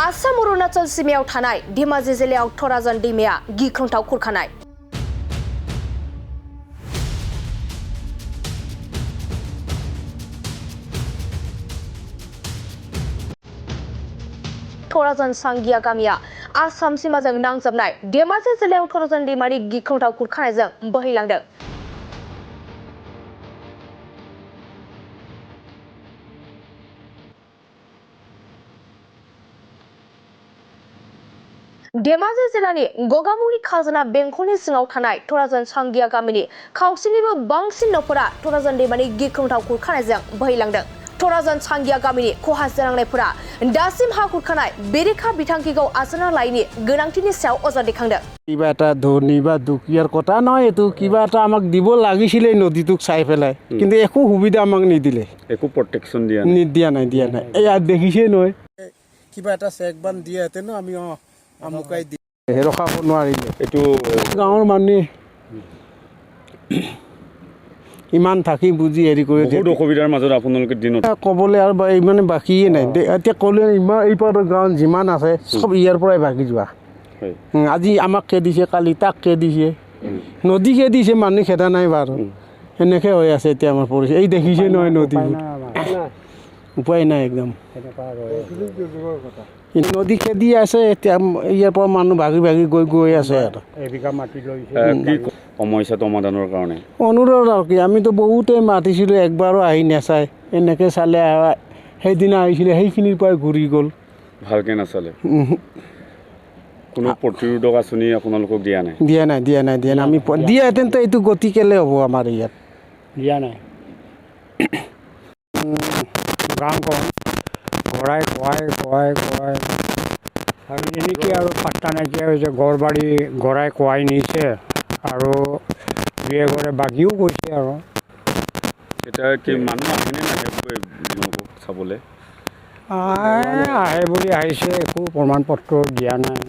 आसाम अरुणाचल सीमायाव थानाय धेमाजि जिल्लायाव थराजन दैमाया गिख्रंथाव खुरखानाय। थराजन सांगिया गामिया आसाम सीमाजों नांजाबनाय धेमाजि जिल्लायाव थराजन दैमानि गिख्रंथाव खुरखानायजों बोहैलांदों। धेमाजि जिल्लानि गगामुनि खाजोना बेंखननि सिङाव थानाय थराजन सांगिया गामिनि खावसेनिबो बांसिन न'फोरा थराजन दैमानि गिख्रंथाव खुरखानायजों बोहैलांदों। थराजन सांगिया गामिनि खहा जानांनायफोरा दासिम हा खुरखानाय बेरेखा बिथांखिखौ आजावना लायैनि गोनांथिनि सायाव अजद दैखांदों। কিবা এটা ধনী বা দুখীয়াৰ কথা নহয়, এইটো কিবা এটা আমাক দিব লাগিছিলে নদীটোক চাই পেলাই, কিন্তু একো সুবিধা আমাক নিদিলে, একো প্ৰটেকশ্যন দিয়া নাই। এয়া দেখিছেই নহয়, কিবা এটা চেক বান দিয়াহেঁতেন আমি আমুকাই দি ৰখাব নোৱাৰিলে। এইটো গাঁৱৰ মানুহে ইমান থাকি বুজি হেৰি কৰি বহুত অসুবিধাৰ মাজত আপোনালোকে দিনত ক'বলৈ আৰু ইমানে বাকীয়ে নাই। এতিয়া ক'লে ইমান এইপাৰ গাঁৱত যিমান আছে চব ইয়াৰ পৰাই বাকী যোৱা। আজি আমাক খেদিছে, কালি তাক খেদিছে, নদী খেদিছে, মানুহ খেদা নাই বাৰু। সেনেকৈ হৈ আছে এতিয়া আমাৰ পৰিস্থিতি। এই দেখিছে নহয় নদীবোৰ, উপায় নাই একদম। নদী খেদি আছে, এতিয়া ইয়াৰ পৰা মানুহ ভাগি গৈ আছে আৰু কি সমস্যাটো সমাধানৰ কাৰণে অনুৰোধ আৰু কি, আমিতো বহুতে মাতিছিলোঁ, একবাৰো আহি নাচায়। এনেকৈ চালে সেইদিনা আহিছিলে, সেইখিনিৰ পৰাই ঘূৰি গ'ল, ভালকৈ নাচালে। কোনো প্ৰতিৰোধক আঁচনি আপোনালোকক দিয়া নাই? আমি দিয়াহেঁতেনতো এইটো গতি কেলে হ'ব আমাৰ ইয়াত? দিয়া নাই। গাঁওখন ঘৰাই খুৱাই আৰু এনেকৈ আৰু পাত্তা নাইকিয়া হৈছে। ঘৰ বাৰী গৰাই খুৱাই নিছে আৰু দুয়ে ঘৰে বাকীও গৈছে। আৰু এতিয়া কি মানুহ আহেনে নাহে চাবলৈ? আহে বুলি আহিছে, একো প্ৰমাণ পত্ৰ দিয়া নাই,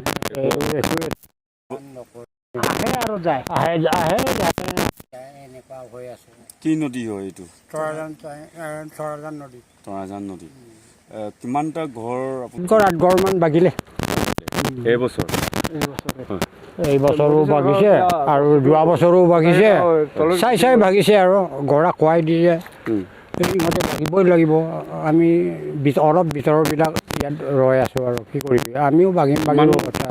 একো আহে আৰু যায়, এনেকুৱা হৈ আছে। কি নদী হয় এইটো? তৰাজান নদী। কিমানটা ঘৰ? 8 ঘৰমান বাগিলে এই বছৰো বাগিছে আৰু যোৱা বছৰো বাগিছে, চাই ভাগিছে আৰু গৰা খুৱাই দিছে। ইহঁতে বাগিবই লাগিব। আমি অলপ ভিতৰবিলাক ইয়াত ৰৈ আছোঁ আৰু কি কৰিবি, আমিও বাগিম কথা।